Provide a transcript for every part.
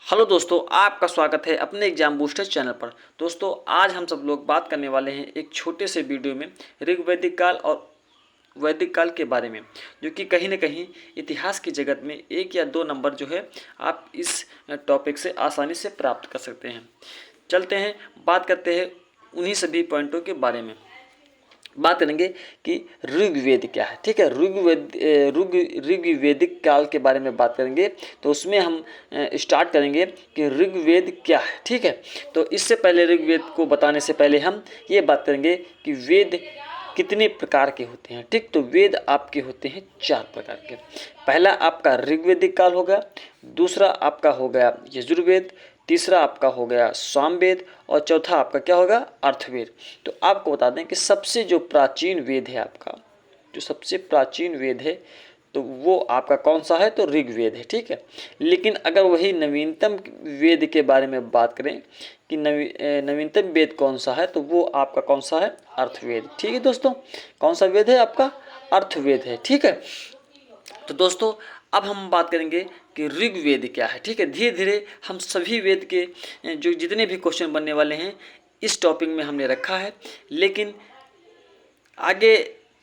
Hello दोस्तों, आपका स्वागत है अपने एग्जाम बूस्टर चैनल पर। दोस्तों, आज हम सब लोग बात करने वाले हैं एक छोटे से वीडियो में ऋग्वैदिक काल और वैदिक काल के बारे में, जो कि कहीं न कहीं इतिहास की जगत में 1 या 2 नंबर जो है आप इस टॉपिक से आसानी से प्राप्त कर सकते हैं। चलते हैं, बात करते हैं उन्हीं सभी पॉइंटों के बारे में। बात करेंगे कि ऋग्वेद क्या है। ठीक है, ऋग्वैदिक काल के बारे में बात करेंगे। तो उसमें हम स्टार्ट करेंगे कि ऋग्वेद क्या है। ठीक है, तो इससे पहले ऋग्वेद को बताने से पहले हम ये बात करेंगे कि वेद कितने प्रकार के होते हैं। ठीक, तो वेद आपके होते हैं 4 प्रकार के। पहला आपका ऋग्वैदिक काल होगा, दूसरा आपका हो गया यजुर्वेद, तीसरा आपका हो गया सामवेद और चौथा आपका क्या होगा, अर्थवेद। तो आपको बता दें कि सबसे जो प्राचीन वेद है आपका, जो सबसे प्राचीन वेद है तो वो आपका कौन सा है, तो ऋग्वेद है। ठीक है, लेकिन अगर वही नवीनतम वेद के बारे में बात करें कि नवीनतम वेद कौन सा है, तो वो आपका कौन सा है, अर्थवेद। ठीक है दोस्तों, कौन सा वेद है आपका, अर्थवेद है। ठीक है, तो दोस्तों अब हम बात करेंगे कि ऋग्वेद क्या है। ठीक है, धीरे धीरे हम सभी वेद के जो जितने भी क्वेश्चन बनने वाले हैं इस टॉपिक में हमने रखा है, लेकिन आगे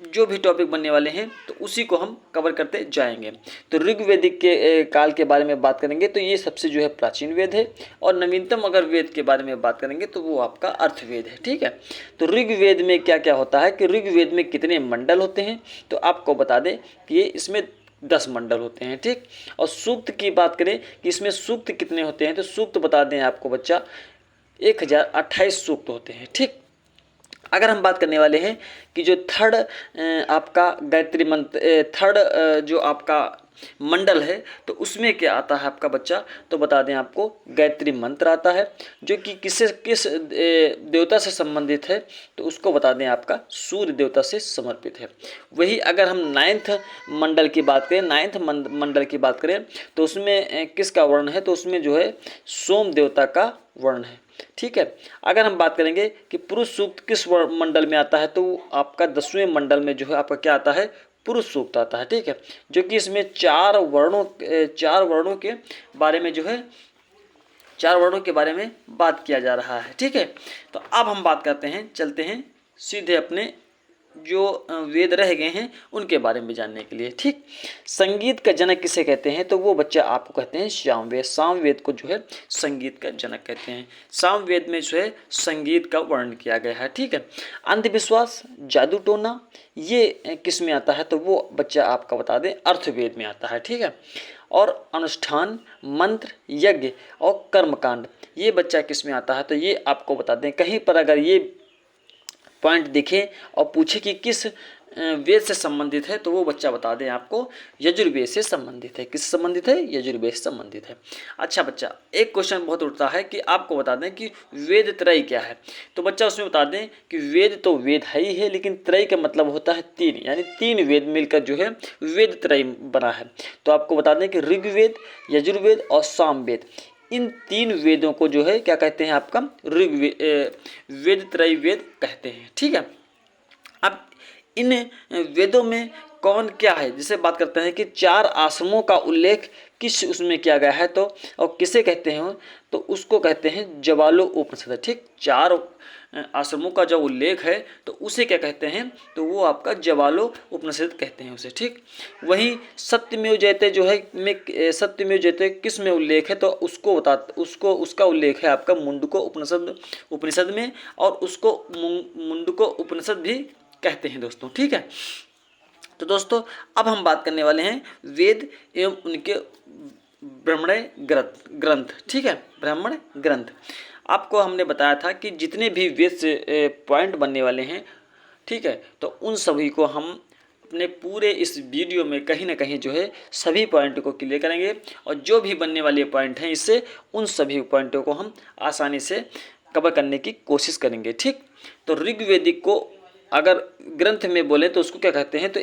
जो भी टॉपिक बनने वाले हैं तो उसी को हम कवर करते जाएंगे। तो ऋग्वेदिक के काल के बारे में बात करेंगे तो ये सबसे जो है प्राचीन वेद है, और नवीनतम अगर वेद के बारे में बात करेंगे तो वो आपका अर्थवेद है। ठीक है, तो ऋग्वेद में क्या क्या होता है कि ऋग्वेद में कितने मंडल होते हैं, तो आपको बता दें कि ये इसमें 10 मंडल होते हैं। ठीक, और सूक्त की बात करें कि इसमें सूक्त कितने होते हैं, तो सूक्त बता दें आपको बच्चा 1028 सूक्त होते हैं। ठीक, अगर हम बात करने वाले हैं कि जो थर्ड आपका गायत्री मंत्र, थर्ड जो आपका मंडल है तो उसमें क्या आता है आपका बच्चा, तो बता दें आपको गायत्री मंत्र आता है, जो कि किस देवता से संबंधित है, तो उसको बता दें आपका सूर्य देवता से समर्पित है। वही अगर हम नाइन्थ मंडल की बात करें, नाइन्थ मंडल की बात करें तो उसमें किसका वर्ण है, तो उसमें जो है सोम देवता का वर्ण है। ठीक है, अगर हम बात करेंगे कि पुरुष सूक्त किस मंडल में आता है, तो आपका 10वें मंडल में जो है आपका क्या आता है, पुरुष सूक्त आता है। ठीक है, जो कि इसमें 4 वर्णों के बारे में जो है 4 वर्णों के बारे में बात किया जा रहा है। ठीक है, तो अब हम बात करते हैं, चलते हैं सीधे अपने जो वेद रह गए हैं उनके बारे में जानने के लिए। ठीक, संगीत का जनक किसे कहते हैं, तो वो बच्चा आपको कहते हैं सामवेद। सामवेद को जो है संगीत का जनक कहते हैं। सामवेद में जो है संगीत का वर्णन किया गया है। ठीक है, अंधविश्वास, जादू टोना ये किस में आता है, तो वो बच्चा आपका बता दें अर्थवेद में आता है। ठीक है, और अनुष्ठान, मंत्र, यज्ञ और कर्मकांड ये बच्चा किस में आता है, तो ये आपको बता दें कहीं पर अगर ये पॉइंट दिखे और पूछे कि किस वेद से संबंधित है, तो वो बच्चा बता दें आपको यजुर्वेद से संबंधित है। किस संबंधित है, यजुर्वेद से संबंधित है। अच्छा बच्चा, एक क्वेश्चन बहुत उठता है कि आपको बता दें कि वेद त्रय क्या है, तो बच्चा उसमें बता दें कि वेद तो वेद है ही है, लेकिन त्रय का मतलब होता है 3, यानी 3 वेद मिलकर जो है वेद त्रय बना है। तो आपको बता दें कि ऋग्वेद, यजुर्वेद और सामवेद, इन 3 वेदों को जो है क्या कहते हैं, आपका वेद त्रय वेद कहते हैं। ठीक है, अब इन वेदों में कौन क्या है, जिसे बात करते हैं कि 4 आश्रमों का उल्लेख किस उसमें किया गया है, तो और किसे कहते हैं, तो उसको कहते हैं जवालो उपनिषद। ठीक, 4 आश्रमों का जो उल्लेख है तो उसे क्या कहते हैं, तो वो आपका जवालो उपनिषद कहते हैं उसे। ठीक, वहीं सत्यमेव जयते जो है में सत्यमेव जयते किस में उल्लेख है, तो उसको उसका उल्लेख है आपका मुंडको उपनिषद में, और उसको मुंडको उपनिषद भी कहते हैं दोस्तों। ठीक है, तो दोस्तों अब हम बात करने वाले हैं वेद एवं उनके ब्राह्मण ग्रंथ। ठीक है, ब्राह्मण ग्रंथ आपको हमने बताया था कि जितने भी वेद से पॉइंट बनने वाले हैं, ठीक है, तो उन सभी को हम अपने पूरे इस वीडियो में कहीं ना कहीं जो है सभी पॉइंट को क्लियर करेंगे, और जो भी बनने वाले पॉइंट हैं इससे उन सभी पॉइंटों को हम आसानी से कवर करने की कोशिश करेंगे। ठीक, तो ऋग्वेदिक को अगर ग्रंथ में बोले तो उसको क्या कहते हैं, तो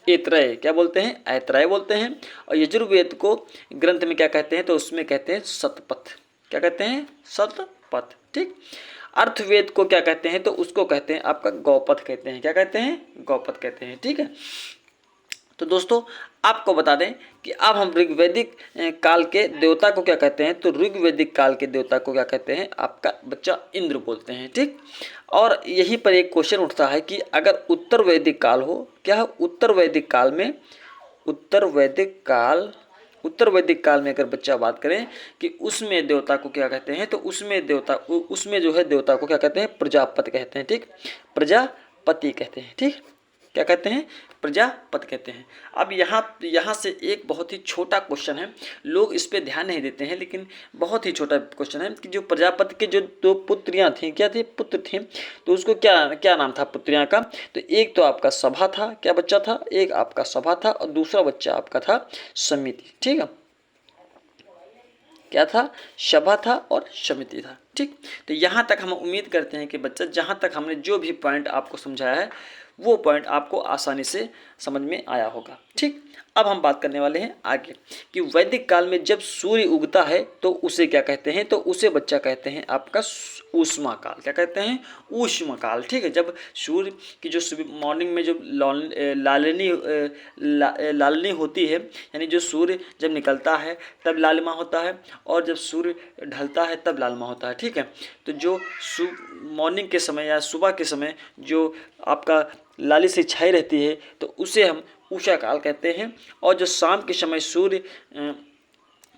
ऐत्रय क्या बोलते हैं, ऐत्रय बोलते हैं। और यजुर्वेद को ग्रंथ में क्या कहते हैं, तो उसमें कहते हैं शतपथ। क्या कहते हैं, शतपथ। ठीक, अर्थवेद को क्या कहते हैं, तो उसको कहते हैं आपका गौपथ कहते हैं। क्या कहते हैं, गौपथ कहते हैं। ठीक है, तो दोस्तों आपको बता दें कि अब हम ऋग्वैदिक काल के देवता को क्या कहते हैं, तो ऋग्वैदिक काल के देवता को क्या कहते हैं, आपका बच्चा इंद्र बोलते हैं। ठीक, और यहीं पर एक क्वेश्चन उठता है कि अगर उत्तर वैदिक काल हो, क्या है उत्तर वैदिक काल में, उत्तर वैदिक काल में अगर बच्चा बात करें कि उसमें देवता को क्या कहते हैं, तो उसमें जो है देवता को क्या कहते हैं, प्रजापति कहते हैं। ठीक, प्रजापति कहते हैं। ठीक, क्या कहते हैं, प्रजापति कहते हैं। अब यहाँ से एक बहुत ही छोटा क्वेश्चन है, लोग इस पे ध्यान नहीं देते हैं, लेकिन बहुत ही छोटा क्वेश्चन है कि जो प्रजापति के जो दो पुत्रियां थीं, क्या थी, पुत्र थे, तो उसको क्या नाम था पुत्रियां का, तो एक तो आपका सभा था, क्या बच्चा था, एक आपका सभा था और दूसरा बच्चा आपका था समिति। ठीक है, क्या था, सभा था और समिति था। ठीक, तो यहाँ तक हम उम्मीद करते हैं कि बच्चा जहाँ तक हमने जो भी पॉइंट आपको समझाया है वो पॉइंट आपको आसानी से समझ में आया होगा। ठीक, अब हम बात करने वाले हैं आगे कि वैदिक काल में जब सूर्य उगता है तो उसे क्या कहते हैं, तो उसे बच्चा कहते हैं आपका ऊष्मा काल। क्या कहते हैं, ऊष्मा काल। ठीक है, जब सूर्य की जो मॉर्निंग में जो लालनी होती है, यानी जो सूर्य जब निकलता है तब लालिमा होता है और जब सूर्य ढलता है तब लालिमा होता है। ठीक है, तो जो मॉर्निंग के समय या सुबह के समय जो आपका लाली से छाई रहती है तो उसे हम उषा काल कहते हैं, और जो शाम के समय सूर्य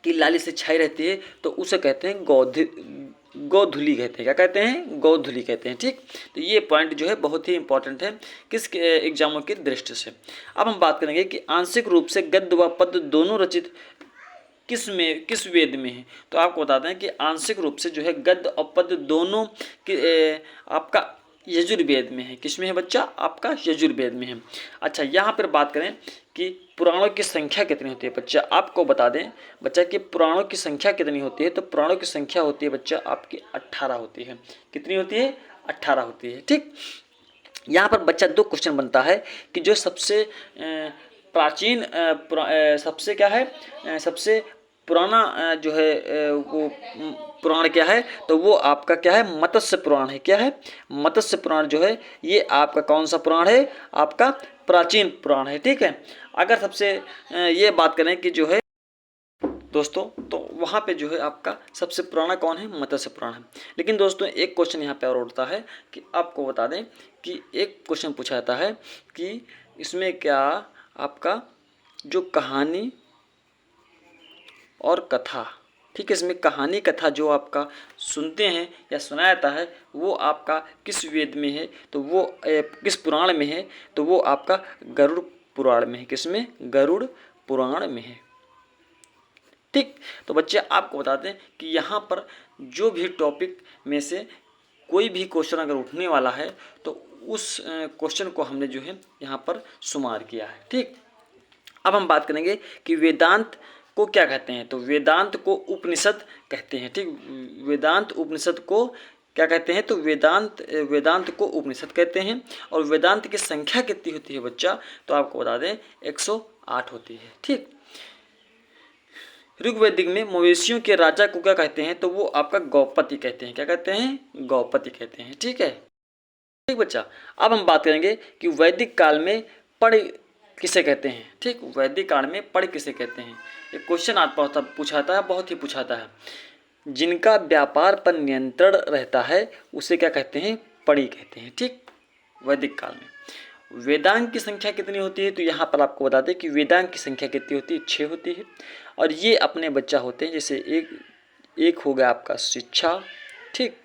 की लाली से छाई रहती है तो उसे कहते हैं गोधूली कहते हैं। क्या कहते हैं, गोधूली कहते हैं। ठीक, तो ये पॉइंट जो है बहुत ही इंपॉर्टेंट है किस एग्जामों की दृष्टि से। अब हम बात करेंगे कि आंशिक रूप से गद्य व पद्य दोनों रचित किस वेद में है, तो आपको बताते हैं कि आंशिक रूप से जो है गद्य और पद्य दोनों आपका यजुर्वेद में है। किस में है बच्चा, आपका यजुर्वेद में है। अच्छा, यहाँ पर बात करें कि पुराणों की संख्या कितनी होती है बच्चा, आपको बता दें बच्चा कि पुराणों की संख्या कितनी होती है, तो पुराणों की संख्या होती है बच्चा आपकी 18 होती है। कितनी होती है, 18 होती है। ठीक, यहाँ पर बच्चा दो क्वेश्चन बनता है कि जो सबसे प्राचीन सबसे क्या है, सबसे पुराना जो है वो पुराण क्या है, तो वो आपका क्या है, मत्स्य पुराण है। क्या है, मत्स्य पुराण जो है ये आपका कौन सा पुराण है, आपका प्राचीन पुराण है। ठीक है, अगर सबसे ये बात करें कि जो है दोस्तों, तो वहाँ पे जो है आपका सबसे पुराना कौन है, मत्स्य पुराण है। लेकिन दोस्तों एक क्वेश्चन यहाँ पे और उठता है कि आपको बता दें कि एक क्वेश्चन पूछा जाता है कि इसमें क्या आपका जो कहानी और कथा, ठीक है, इसमें कहानी कथा जो आपका सुनते हैं या सुनाया जाता है वो आपका किस वेद में है, तो वो किस पुराण में है, तो वो आपका गरुड़ पुराण में है। किसमें, गरुड़ पुराण में है। ठीक, तो बच्चे आपको बता दें कि यहाँ पर जो भी टॉपिक में से कोई भी क्वेश्चन अगर उठने वाला है तो उस क्वेश्चन को हमने जो है यहाँ पर शुमार किया है। ठीक, अब हम बात करेंगे कि वेदांत को क्या कहते हैं, तो वेदांत को उपनिषद कहते हैं। ठीक, वेदांत उपनिषद को क्या कहते हैं, तो वेदांत को उपनिषद कहते हैं। और वेदांत की संख्या कितनी होती है बच्चा, तो आपको बता दें 108 होती है। ठीक, ऋग्वैदिक में मवेशियों के राजा को क्या कहते हैं, तो वो आपका गौपति कहते हैं। क्या कहते हैं, गौपति कहते हैं। ठीक है, ठीक बच्चा, अब हम बात करेंगे कि वैदिक काल में पढ़ किसे कहते हैं। ठीक, वैदिक काल में पढ़ किसे कहते हैं, एक क्वेश्चन आता पूछाता है, बहुत ही पूछाता है। जिनका व्यापार पर नियंत्रण रहता है उसे क्या कहते हैं, पढ़ी कहते हैं। ठीक, वैदिक काल में वेदांग की संख्या कितनी होती है, तो यहाँ पर आपको बता दें कि वेदांग की संख्या कितनी होती है, 6 होती है। और ये अपने बच्चा होते हैं, जैसे एक हो गया आपका शिक्षा, ठीक,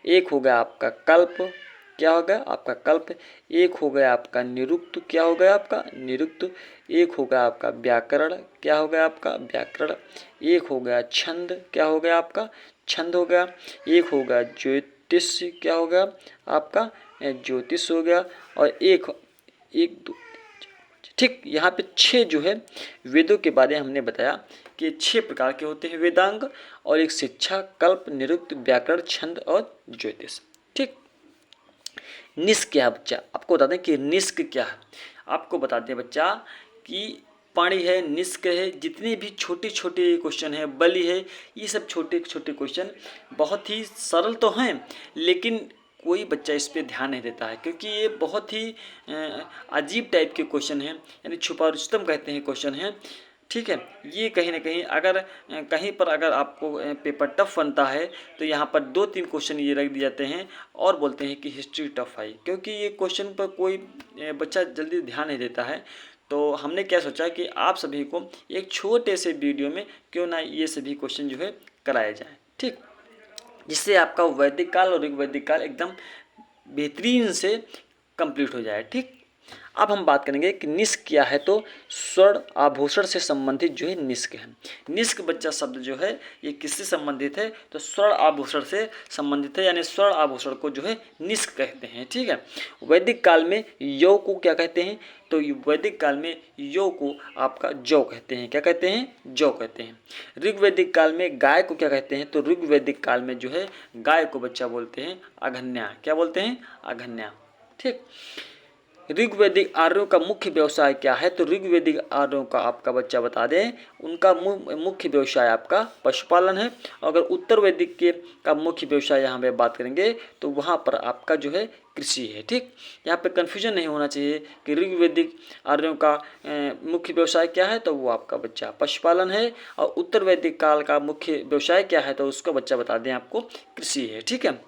एक हो गया आपका कल्प, क्या हो गया आपका कल्प, एक हो गया आपका निरुक्त, क्या हो गया आपका निरुक्त, एक हो गया आपका व्याकरण, क्या हो गया आपका व्याकरण, एक हो गया छंद, क्या हो गया आपका छंद हो गया, एक हो गया ज्योतिष, क्या हो गया आपका ज्योतिष हो गया, और एक दो। ठीक, यहाँ पे 6 जो है वेदों के बारे में हमने बताया कि 6 प्रकार के होते हैं वेदांग, और एक शिक्षा, कल्प, निरुक्त, व्याकरण, छंद और ज्योतिष। ठीक, निष्क क्या है बच्चा, आपको बता दें कि निष्क क्या है। आपको बता दें बच्चा कि पाणी है, निष्क है, जितने भी छोटे छोटे क्वेश्चन है, बलि है, ये सब छोटे छोटे क्वेश्चन बहुत ही सरल तो हैं, लेकिन कोई बच्चा इस पे ध्यान नहीं देता है, क्योंकि ये बहुत ही अजीब टाइप के क्वेश्चन हैं, यानी छुपा रुस्तम कहते हैं क्वेश्चन हैं। ठीक है, ये कहीं ना कहीं अगर कहीं पर अगर आपको पेपर टफ बनता है तो यहाँ पर 2-3 क्वेश्चन ये रख दिए जाते हैं और बोलते हैं कि हिस्ट्री टफ आई, क्योंकि ये क्वेश्चन पर कोई बच्चा जल्दी ध्यान नहीं देता है। तो हमने क्या सोचा कि आप सभी को एक छोटे से वीडियो में क्यों ना ये सभी क्वेश्चन जो है कराए जाएँ, ठीक, जिससे आपका वैदिक काल और ऋग्वैदिक काल एकदम बेहतरीन से कंप्लीट हो जाए। ठीक, अब हम बात करेंगे कि निष्क क्या है। तो स्वर्ण आभूषण से संबंधित जो है निष्क है। निष्क बच्चा शब्द जो है ये किससे संबंधित है, तो स्वर्ण आभूषण से संबंधित है, यानी स्वर्ण आभूषण को जो है निष्क कहते हैं। ठीक है, वैदिक काल में यौ को क्या कहते हैं, तो वैदिक काल में यौ को आपका जौ कहते हैं। क्या कहते हैं, जौ कहते हैं। ऋग्वैदिक काल में गाय को क्या कहते हैं, तो ऋग्वैदिक काल में जो है गाय को बच्चा बोलते हैं अघन्या। क्या बोलते हैं, अघन्या। ठीक, ऋग्वैदिक आर्यों का मुख्य व्यवसाय क्या है, तो ऋग्वैदिक आर्यों का आपका बच्चा बता दें, उनका मुख्य व्यवसाय आपका पशुपालन है। अगर उत्तर वैदिक के का मुख्य व्यवसाय यहाँ पे बात करेंगे तो वहाँ पर आपका जो है कृषि है। ठीक, यहाँ पे कन्फ्यूजन नहीं होना चाहिए कि ऋग्वैदिक आर्यों का मुख्य व्यवसाय क्या है, तो वो आपका बच्चा पशुपालन है, और उत्तर वैदिक काल का मुख्य व्यवसाय क्या है, तो उसका बच्चा बता दें आपको कृषि है। ठीक है,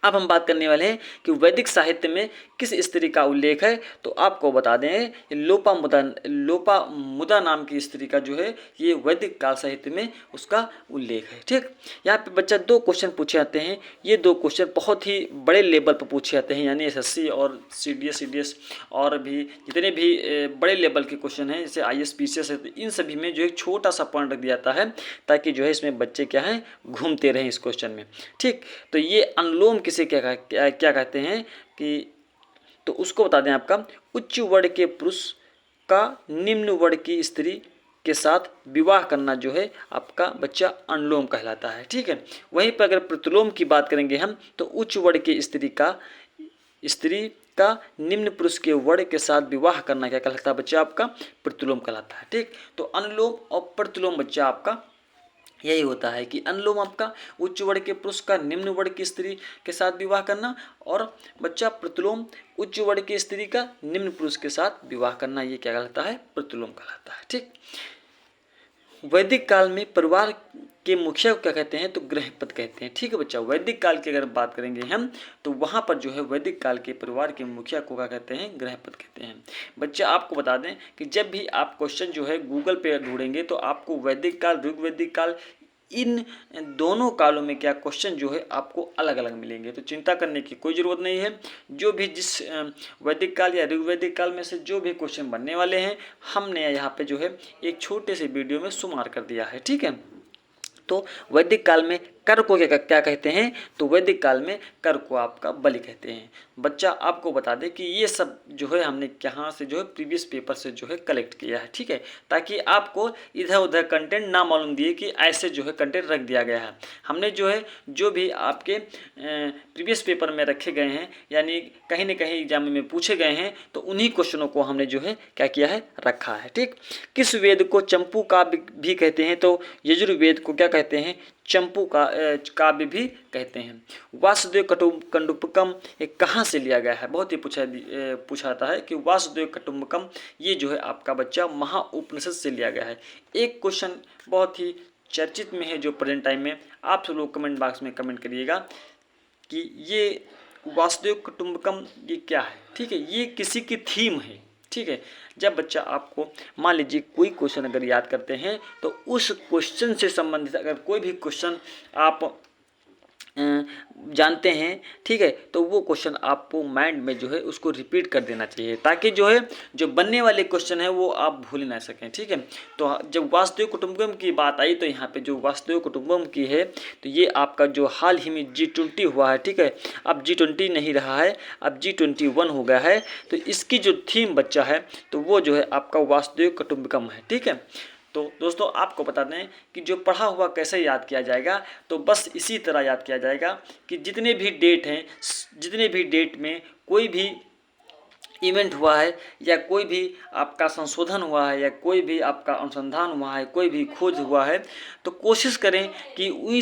अब हम बात करने वाले हैं कि वैदिक साहित्य में किस स्त्री का उल्लेख है, तो आपको बता दें लोपामुद्रा नाम की स्त्री का जो है ये वैदिक काल साहित्य में उसका उल्लेख है। ठीक, यहाँ पे बच्चा 2 क्वेश्चन पूछे जाते हैं। ये 2 क्वेश्चन बहुत ही बड़े लेवल पर पूछे जाते हैं, यानी एसएससी और सीडीएस और भी जितने भी बड़े लेवल के क्वेश्चन हैं, जैसे आईएएस पीसीएस है, तो इन सभी में जो एक छोटा सा पॉइंट रख दिया जाता है ताकि जो है इसमें बच्चे क्या हैं घूमते रहें इस क्वेश्चन में। ठीक, तो ये अनुलोम किसे क्या कहते हैं कि, तो उसको बता दें आपका उच्च वर्ण के पुरुष का निम्न वर्ण की स्त्री के साथ विवाह करना जो है आपका बच्चा अनुलोम कहलाता है। ठीक है, वहीं पर अगर प्रतिलोम की बात करेंगे हम, तो उच्च वर्ण की स्त्री का निम्न पुरुष के वर्ण के साथ विवाह करना क्या कहलाता है बच्चा, आपका प्रतिलोम कहलाता है। ठीक, तो अनुलोम और प्रतिलोम बच्चा आपका यही होता है कि अनुलोम आपका उच्च वर्ण के पुरुष का निम्न वर्ण की स्त्री के साथ विवाह करना, और बच्चा प्रतिलोम उच्च वर्ण की स्त्री का निम्न पुरुष के साथ विवाह करना, ये क्या कहलाता है, प्रतिलोम कहलाता है। ठीक, वैदिक काल में परिवार के मुखिया को क्या कहते हैं, तो गृहपति कहते हैं। ठीक है बच्चा, वैदिक काल की अगर बात करेंगे हम तो वहाँ पर जो है वैदिक काल के परिवार के मुखिया को क्या कहते हैं, गृहपति कहते हैं। बच्चा आपको बता दें कि जब भी आप क्वेश्चन जो है गूगल पे ढूंढेंगे तो आपको वैदिक काल, ऋग्वैदिक काल, इन दोनों कालों में क्या क्वेश्चन जो है आपको अलग अलग मिलेंगे, तो चिंता करने की कोई ज़रूरत नहीं है। जो भी जिस वैदिक काल या ऋग्वैदिक काल में से जो भी क्वेश्चन बनने वाले हैं, हमने यहाँ पे जो है एक छोटे से वीडियो में शुमार कर दिया है। ठीक है, तो वैदिक काल में कर को क्या कहते हैं, तो वैदिक काल में कर को आपका बलि कहते हैं। बच्चा आपको बता दें कि ये सब जो है हमने यहाँ से जो है प्रीवियस पेपर से जो है कलेक्ट किया है। ठीक है, ताकि आपको इधर उधर कंटेंट ना मालूम दिए कि ऐसे जो है कंटेंट रख दिया गया है। हमने जो है जो भी आपके प्रीवियस पेपर में रखे गए हैं, यानी कहीं ना कहीं एग्जाम में पूछे गए हैं, तो उन्हीं क्वेश्चनों को हमने जो है क्या किया है, रखा है। ठीक, किस वेद को चंपू काव्य भी कहते हैं, तो यजुर्वेद को क्या कहते हैं, चंपू का काव्य भी कहते हैं। वासुदेव कटुम्बकम ये कहाँ से लिया गया है, बहुत ही पूछा जाता है कि वासुदेव कटुम्बकम ये जो है आपका बच्चा महाउपनिषद से लिया गया है। एक क्वेश्चन बहुत ही चर्चित में है जो प्रेजेंट टाइम में, आप सब लोग कमेंट बॉक्स में कमेंट करिएगा कि ये वासुदेव कटुम्बकम ये क्या है। ठीक है, ये किसी की थीम है। ठीक है, जब बच्चा आपको मान लीजिए कोई क्वेश्चन अगर याद करते हैं तो उस क्वेश्चन से संबंधित अगर कोई भी क्वेश्चन आप जानते हैं, ठीक है, तो वो क्वेश्चन आपको माइंड में जो है उसको रिपीट कर देना चाहिए, ताकि जो है जो बनने वाले क्वेश्चन है वो आप भूल ना सकें। ठीक है, तो जब वासुदेव कुटुंबकम की बात आई तो यहाँ पे जो वासुदेव कुटुंबकम की है, तो ये आपका जो हाल ही में G20 हुआ है। ठीक है, अब G20 नहीं रहा है, अब G21 हो गया है, तो इसकी जो थीम बच्चा है तो वो जो है आपका वासुदेव कुटुंबकम है। ठीक है, तो दोस्तों आपको बता दें कि जो पढ़ा हुआ कैसे याद किया जाएगा, तो बस इसी तरह याद किया जाएगा कि जितने भी डेट हैं, जितने भी डेट में कोई भी इवेंट हुआ है या कोई भी आपका संशोधन हुआ है या कोई भी आपका अनुसंधान हुआ है, कोई भी खोज हुआ है, तो कोशिश करें कि उन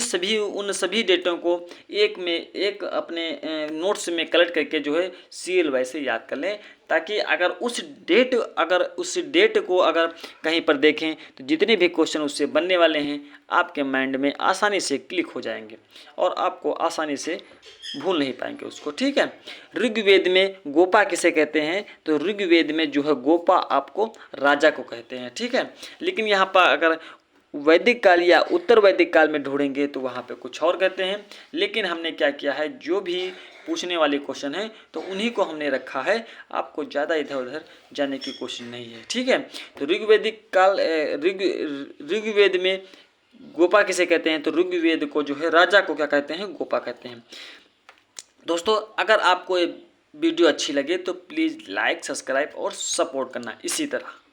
सभी डेटों को एक अपने नोट्स में कलेक्ट करके जो है सीरियल वाइज से याद कर लें, ताकि अगर उस डेट को अगर कहीं पर देखें तो जितने भी क्वेश्चन उससे बनने वाले हैं आपके माइंड में आसानी से क्लिक हो जाएंगे और आपको आसानी से भूल नहीं पाएंगे उसको। ठीक है। ऋग्वेद में गोपा किसे कहते हैं, तो ऋग्वेद में जो है गोपा आपको राजा को कहते हैं। ठीक है। लेकिन यहाँ पर अगर वैदिक काल या उत्तर वैदिक काल में ढूंढेंगे तो वहाँ पे कुछ और कहते हैं। लेकिन हमने क्या किया है, जो भी पूछने वाले क्वेश्चन हैं तो उन्हीं को हमने रखा है, आपको ज़्यादा इधर उधर जाने की कोशिश नहीं है। ठीक है। तो ऋग्वेद में गोपा किसे कहते हैं, तो ऋग्वेद को जो है राजा को क्या कहते हैं, गोपा कहते हैं। दोस्तों अगर आपको ये वीडियो अच्छी लगे तो प्लीज़ लाइक, सब्सक्राइब और सपोर्ट करना इसी तरह।